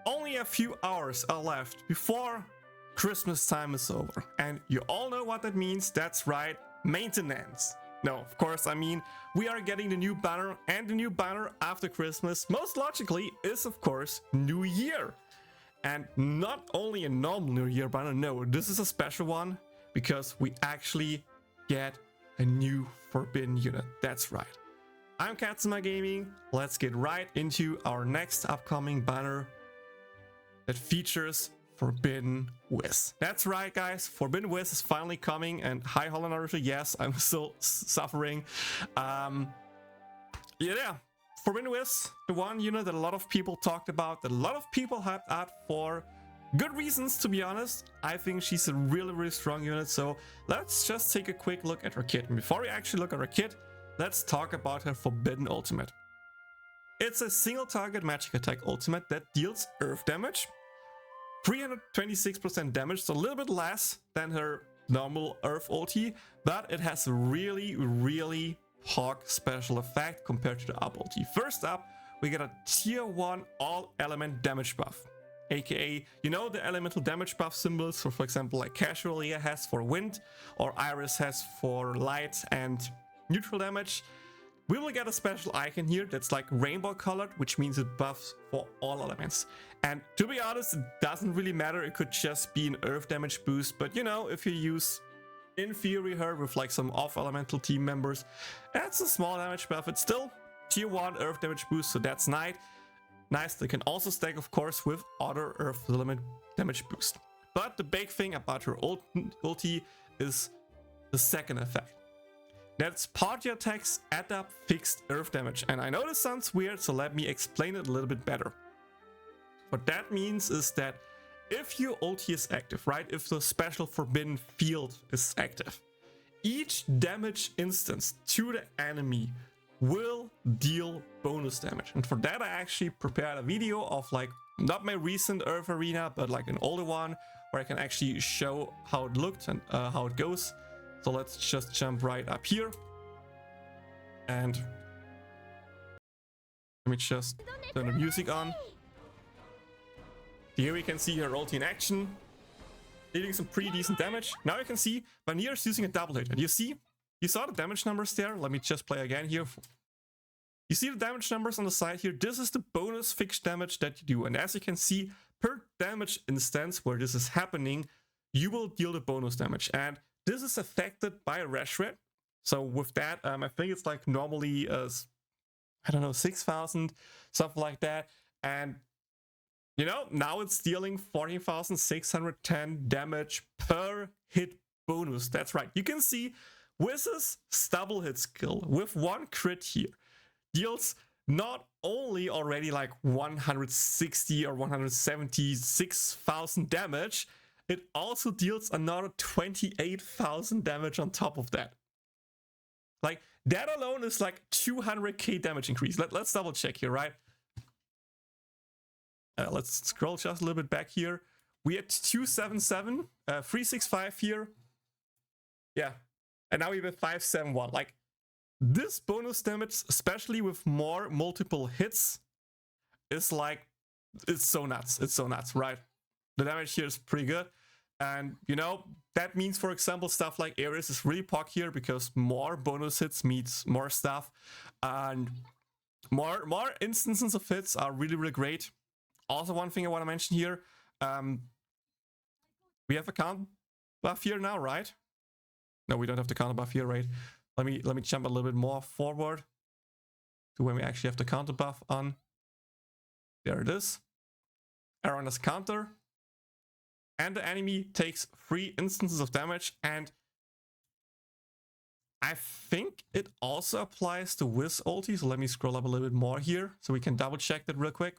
Only a few hours are left before Christmas time is over. And you all know what that means. That's right, maintenance. No, of course, I mean, we are getting the new banner, and the new banner after Christmas, most logically, is of course New Year. And not only a normal New Year banner, no, this is a special one, because we actually get a new forbidden unit. That's right. I'm Katsuma Gaming. Let's get right into our next upcoming banner that features Forbidden Whis. That's right, guys. Forbidden Whis is finally coming, and hi, Holland Naruto. Yes, I'm still suffering. Yeah, Forbidden Whis, the one unit that a lot of people talked about, that a lot of people hyped out for good reasons, to be honest. I think she's a really strong unit. So let's just take a quick look at her kit. And before we actually look at her kit, let's talk about her Forbidden Ultimate. It's a single target magic attack ultimate that deals earth damage, 326% damage, so a little bit less than her normal earth ulti, but it has a really hog special effect compared to the up ulti. First up, we get a tier 1 all element damage buff, aka, you know, the elemental damage buff symbols, for example, like Casualia has for wind, or Iris has for light and neutral damage. We will get a special icon here that's like rainbow colored, which means it buffs for all elements. And to be honest, it doesn't really matter. It could just be an earth damage boost. But you know, if you use in theory her with like some off elemental team members, that's a small damage buff. It's still tier 1 earth damage boost, so that's nice. They can also stack, of course, with other earth element damage boost. But the big thing about her ulti is the second effect. That's party attacks add up fixed earth damage. And I know this sounds weird, so let me explain it a little bit better. What that means is that if your ulti is active, right? If the special forbidden field is active, each damage instance to the enemy will deal bonus damage. And for that, I actually prepared a video of like, not my recent Earth Arena, but like an older one where I can actually show how it looked and how it goes. So let's just jump right up here. And let me just turn the music on. Here we can see her ulti in action, dealing some pretty decent damage. Now you can see Vanir is using a double hit. And you saw the damage numbers there. Let me just play again here. You see the damage numbers on the side here. This is the bonus fixed damage that you do. And as you can see, per damage instance where this is happening, you will deal the bonus damage. And this is affected by a rash rate. So with that, I think it's like normally, I don't know, 6,000, something like that. And, you know, now it's dealing 14,610 damage per hit bonus. That's right. You can see Whis's double hit skill with one crit here deals not only already like 160 or 176,000 damage, it also deals another 28,000 damage on top of that. Like, that alone is like 200k damage increase. Let's double check here, right? Let's scroll just a little bit back here. We had 277, 365 here. Yeah, and now we have 571. Like, this bonus damage, especially with more multiple hits, is like, it's so nuts. It's so nuts, right? The damage here is pretty good. And, you know, that means, for example, stuff like Ares is really POC here because more bonus hits means more stuff. And more instances of hits are really great. Also, one thing I want to mention here, we have a count buff here now, right? No, we don't have the counter buff here, right? Let me jump a little bit more forward to when we actually have the counter buff on. There it is. Aaron has counter. And the enemy takes 3 instances of damage. And I think it also applies to Whis ulti. So let me scroll up a little bit more here so we can double check that real quick.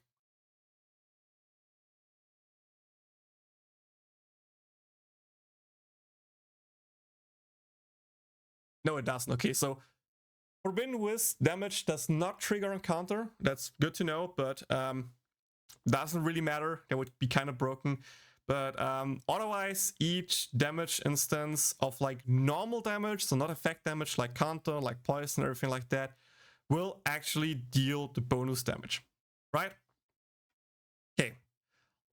No, it doesn't. Okay, so Forbidden Whis damage does not trigger on counter. That's good to know, but doesn't really matter. That would be kind of broken. But otherwise, each damage instance of like normal damage, so not effect damage like counter, like poison, everything like that, will actually deal the bonus damage, right? Okay,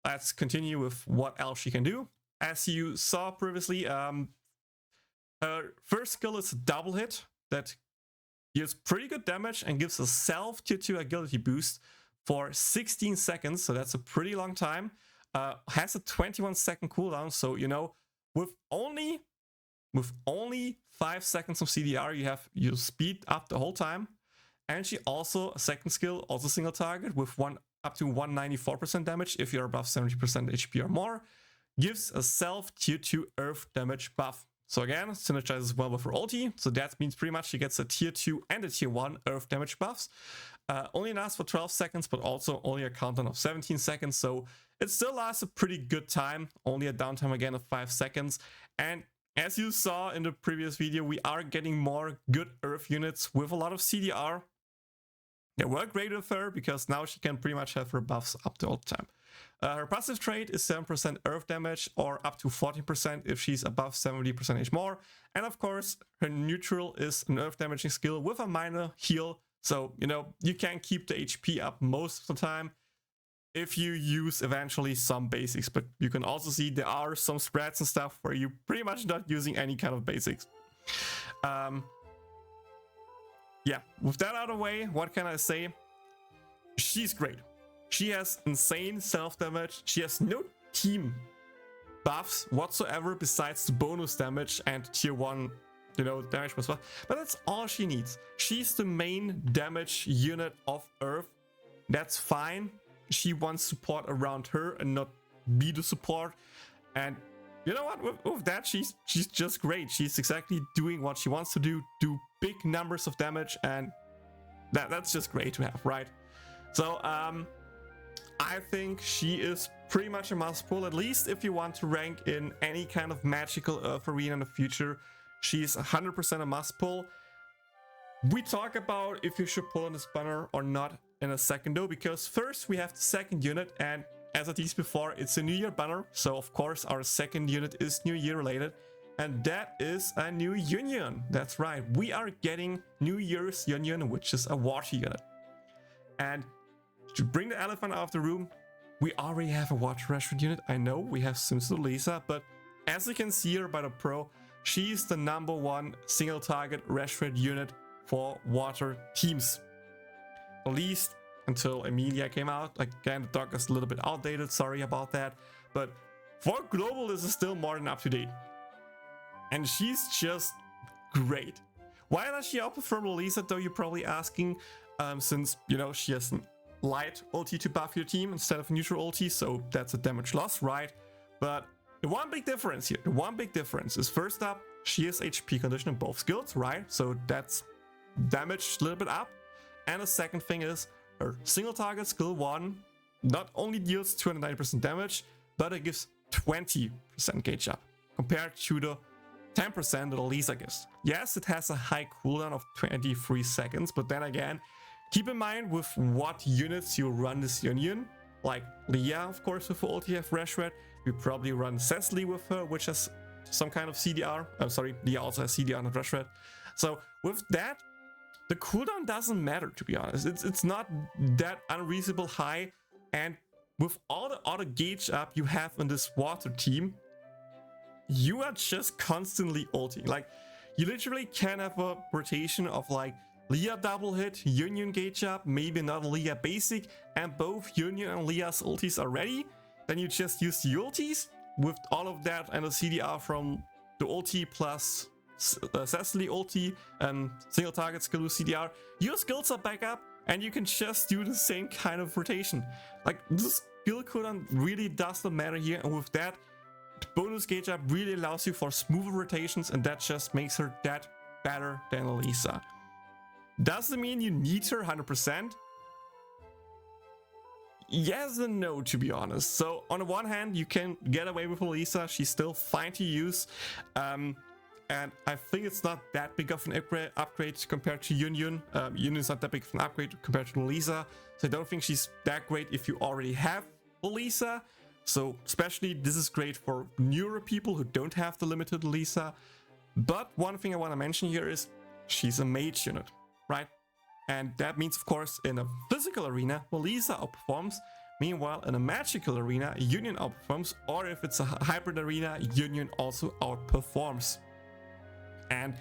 let's continue with what else she can do. As you saw previously, her first skill is a double hit that deals pretty good damage and gives a self tier 2 agility boost for 16 seconds, so that's a pretty long time. Has a 21-second cooldown, so you know, with only 5 seconds of CDR, you have your speed up the whole time. And she also, a second skill, also single target with up to 194% damage if you're above 70% HP or more, gives a self tier 2 earth damage buff. So again, synergizes well with her ulti, so that means pretty much she gets a tier 2 and a tier 1 earth damage buffs. Only lasts for 12 seconds, but also only a countdown of 17 seconds, so it still lasts a pretty good time, only a downtime again of 5 seconds. And as you saw in the previous video, we are getting more good earth units with a lot of CDR. They work great with her because now she can pretty much have her buffs up the whole time. Her passive trait is 7% earth damage or up to 14% if she's above 70% more. And of course, her neutral is an earth damaging skill with a minor heal. So, you know, you can keep the HP up most of the time if you use eventually some basics. But you can also see there are some spreads and stuff where you're pretty much not using any kind of basics. Yeah, with that out of the way, what can I say? She's great. She has insane self-damage. She has no team buffs whatsoever besides the bonus damage and tier 1, you know, damage plus buff. But that's all she needs. She's the main damage unit of Earth. That's fine. She wants support around her and not be the support. And you know what? With that, she's just great. She's exactly doing what she wants to do big numbers of damage, and that's just great to have, right? So I think she is pretty much a must pull, at least if you want to rank in any kind of magical Earth arena in the future. She's 100% a must pull. We talk about if you should pull on this banner or not in a second though, because first we have the second unit, and as I teased before, it's a New Year banner, so of course our second unit is New Year related, and that is a new Yunyun. That's right, we are getting New Year's Yunyun, which is a water unit. And to bring the elephant out of the room, we already have a water restaurant unit. I know we have Bikini Lolisa, but as you can see here by the pro, she's the #1 single target restaurant unit for water teams. At least until Emilia came out. Again, the doc is a little bit outdated, sorry about that. But for global, this is still more than up to date. And she's just great. Why does she outperform Lolisa though, you're probably asking? Since, you know, she has an light ulti to buff your team instead of a neutral ulti, so that's a damage loss, right? But the one big difference here, is first up, she is HP conditioned in both skills, right? So that's damage a little bit up. And the second thing is, her single target skill 1 not only deals 290% damage, but it gives 20% gauge up compared to the 10% that Lolisa gives. Yes, it has a high cooldown of 23 seconds, but then again, keep in mind with what units you run this Yunyun. Like Leah, of course, with ulti have Fresh Red. You probably run Cecily with her, which has some kind of CDR. I'm sorry, Leah also has CDR on Fresh Red. So with that, the cooldown doesn't matter, to be honest. It's not that unreasonable high, and with all the auto gauge up you have in this water team, you are just constantly ulting. Like, you literally can have a rotation of like Leah double hit, Yunyun gauge up, maybe another Leah basic, and both Yunyun and Leah's ultis are ready. Then you just use the ultis with all of that and a CDR from the ulti plus Cecily ulti and single target skill with CDR. Your skills are back up and you can just do the same kind of rotation. Like, the skill cooldown really doesn't matter here, and with that, the bonus gauge up really allows you for smoother rotations, and that just makes her that better than Lolisa. Doesn't mean you need her 100%. Yes and no, to be honest. So on the one hand, you can get away with Lolisa. She's still fine to use. And I think it's not that big of an upgrade compared to Yunyun. Yunyun's not that big of an upgrade compared to Lolisa. So I don't think she's that great if you already have Lolisa. So especially this is great for newer people who don't have the limited Lolisa. But one thing I want to mention here is she's a mage unit, right? And that means, of course, in a physical arena, Lolisa outperforms, Meanwhile, in a magical arena, Yunyun outperforms, or if it's a hybrid arena, Yunyun also outperforms. And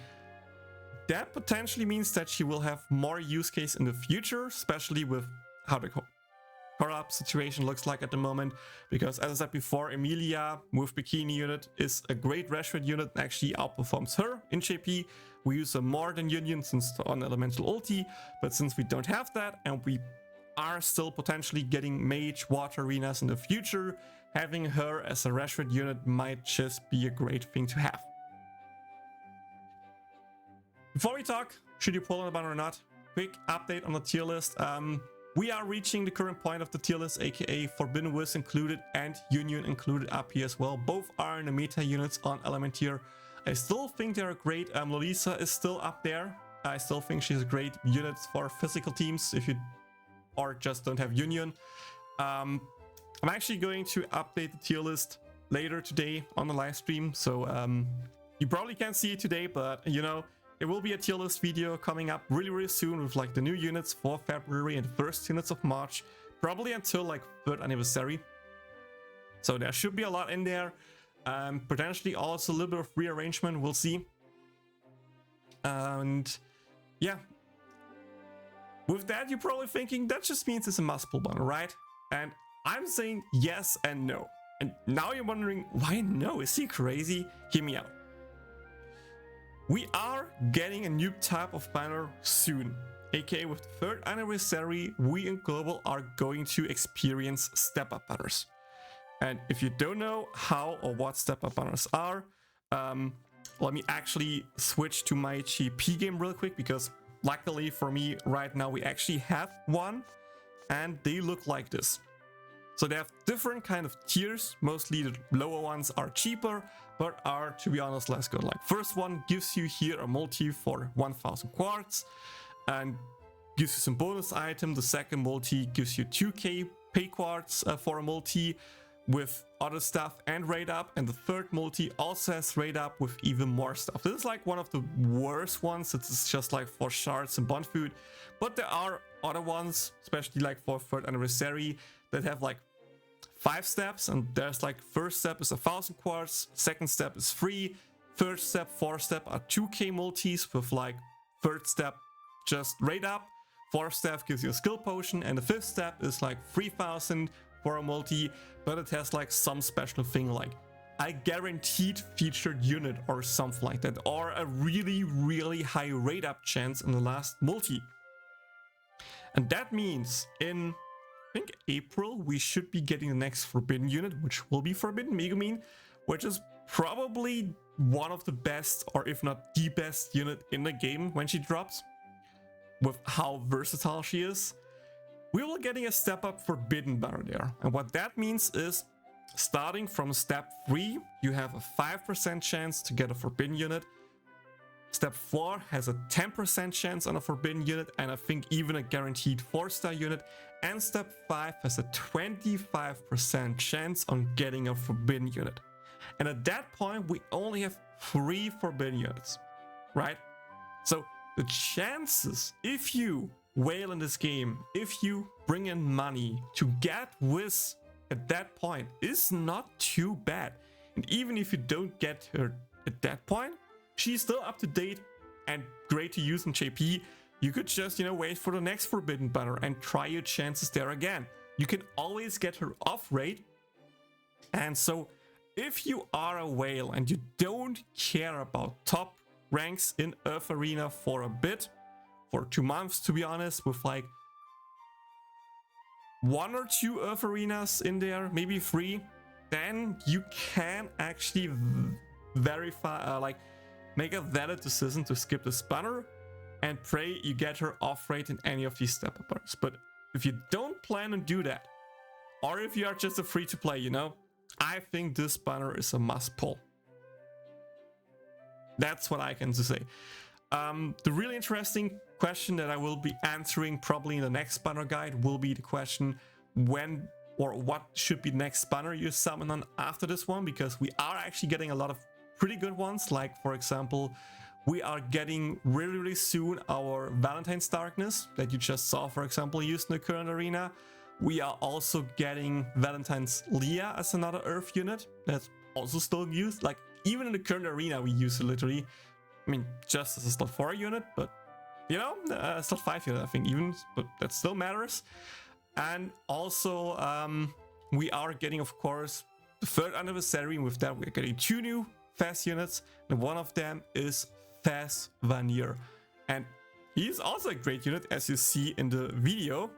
that potentially means that she will have more use case in the future, especially with how the corrupt situation looks like at the moment, because as I said before, Emilia with Bikini unit is a great Rashford unit and actually outperforms her in JP. We use her more than Yunyun since on elemental ulti, but since we don't have that and we are still potentially getting mage water arenas in the future, having her as a Rashford unit might just be a great thing to have. Before we talk, should you pull on the banner or not, quick update on the tier list. We are reaching the current point of the tier list, aka Forbidden Whis included and Yunyun included up here as well. Both are in the meta units on element tier. I still think they're great. Lolisa is still up there. I still think she's a great unit for physical teams if you or just don't have Yunyun. I'm actually going to update the tier list later today on the live stream, so you probably can't see it today, but you know, there will be a tier list video coming up really soon with like the new units for February and the first units of March, probably until like 3rd anniversary. So there should be a lot in there. Potentially also a little bit of rearrangement, we'll see. And yeah, with that you're probably thinking that just means it's a must pull banner, right? And I'm saying yes and no. And now you're wondering, why no? Is he crazy? Hear me out. We are getting a new type of banner soon, aka with the 3rd anniversary, we in Global are going to experience step-up banners. And if you don't know how or what step-up banners are, let me actually switch to my GP game real quick, because luckily for me right now we actually have one, and they look like this. So they have different kind of tiers. Mostly the lower ones are cheaper, but are, to be honest, less good. Like first one gives you here a multi for 1000 quartz and gives you some bonus item. The second multi gives you 2k pay quartz for a multi with other stuff and raid up, and the third multi also has raid up with even more stuff. This is like one of the worst ones. It's just like for shards and bond food, but there are other ones, especially like for 3rd anniversary, that have like 5 steps, and there's like first step is 1000 quartz, second step is free, third step, fourth step are 2k multis with like third step just raid up, fourth step gives you a skill potion, and the fifth step is like 3000 for a multi, but it has like some special thing like a guaranteed featured unit or something like that, or a really high raid up chance in the last multi. And that means in I think April we should be getting the next forbidden unit, which will be Forbidden Megumin, which is probably one of the best, or if not the best unit in the game when she drops, with how versatile she is. We will getting a step up forbidden banner there, and what that means is starting from step 3 you have a 5% chance to get a forbidden unit. Step 4 has a 10% chance on a forbidden unit, and I think even a guaranteed 4-star unit. And step 5 has a 25% chance on getting a forbidden unit. And at that point, we only have 3 forbidden units, right? So the chances, if you whale in this game, if you bring in money to get Whis at that point, is not too bad. And even if you don't get her at that point, she's still up to date and great to use in JP. You could just, you know, wait for the next forbidden banner and try your chances there again. You can always get her off raid. And so if you are a whale and you don't care about top ranks in Earth Arena for a bit, for 2 months to be honest, with like 1 or 2 Earth Arenas in there, maybe 3, then you can actually verify, make a valid decision to skip this banner and pray you get her off rate in any of these step-up banners. But if you don't plan to do that, or if you are just a free to play, you know, I think this banner is a must pull. That's what I can say. The really interesting question that I will be answering probably in the next banner guide will be the question when or what should be next banner you summon on after this one, because we are actually getting a lot of pretty good ones. Like for example, we are getting really soon our Valentine's Darkness that you just saw, for example, used in the current arena. We are also getting Valentine's Leah as another Earth unit. That's also still used. Like, even in the current arena, we use it literally. I mean, just as a slot 4 unit, but, you know, slot 5 unit, I think, even, but that still matters. And also, we are getting, of course, the 3rd anniversary. And with that, we're getting 2 new fast units, and one of them is Fast Vanir. And he's also a great unit, as you see in the video.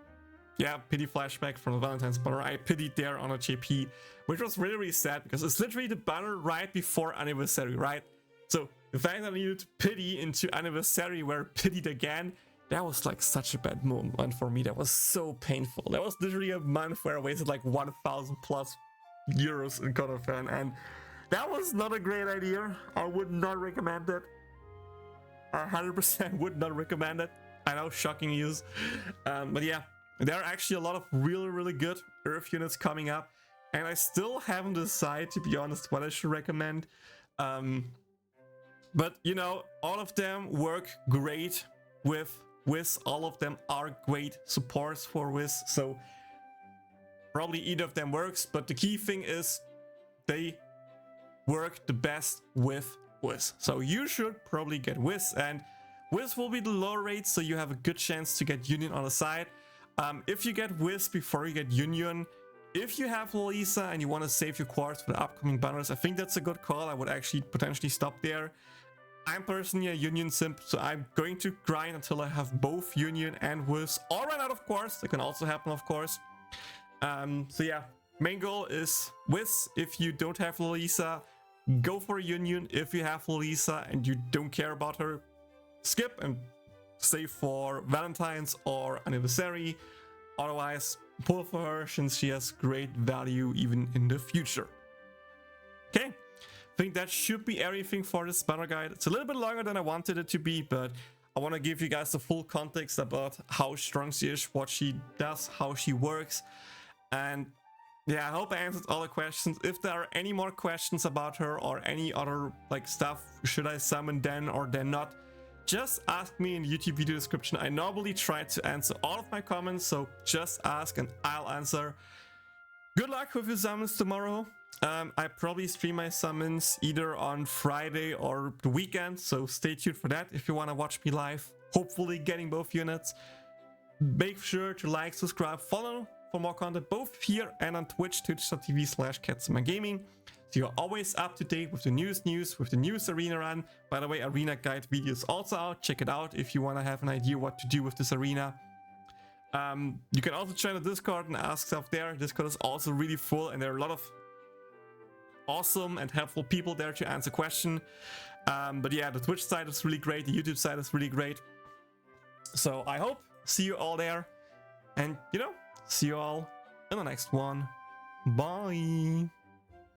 Yeah, pity flashback from the Valentine's banner. I pitied there on a JP, which was really, really sad, because it's literally the banner right before anniversary, right? So the fact that I needed to pity into anniversary where pitied again, that was like such a bad moment for me. That was so painful. That was literally a month where I wasted like 1,000 plus euros in konofan, and that was not a great idea. I would not recommend it. I 100% would not recommend it. I know, shocking news. But yeah, there are actually a lot of really, really good Earth units coming up, and I still haven't decided, to be honest, what I should recommend. But you know, all of them work great with Whis. All of them are great supports for Whis, so probably either of them works. But the key thing is they work the best with Whis. So you should probably get Whis, and Whis will be the lower rate, so you have a good chance to get Yunyun on the side. If you get Whis before you get Yunyun, if you have Lolisa and you want to save your quartz for the upcoming banners, I think that's a good call. I would actually potentially stop there. I'm personally a Yunyun simp, so I'm going to grind until I have both Yunyun and Whis. Or run out of quartz. That can also happen, of course. So yeah, main goal is Whis. If you don't have Lolisa, go for Yunyun. If you have Lolisa and you don't care about her, skip and save for Valentine's or anniversary. Otherwise, pull for her since she has great value even in the future. Okay, I think that should be everything for this banner guide. It's a little bit longer than I wanted it to be, but I want to give you guys the full context about how strong she is, what she does, how she works. And yeah, I hope I answered all the questions. If there are any more questions about her or any other like stuff, should I summon then or then not, just ask me in the YouTube video description. I normally try to answer all of my comments, so just ask and I'll answer. Good luck with your summons tomorrow. I probably stream my summons either on Friday or the weekend, so stay tuned for that if you want to watch me live. Hopefully getting both units. Make sure to like, subscribe, follow for more content both here and on Twitch, twitch.tv/katsumagaming. So you're always up to date with the news, with the news arena run. By the way, arena guide video is also out. Check it out if you want to have an idea what to do with this arena. You can also join the Discord and ask stuff there. Discord is also really full, and there are a lot of awesome and helpful people there to answer questions. But yeah, the Twitch side is really great. The YouTube side is really great. So I hope see you all there, and you know, see you all in the next one. Bye.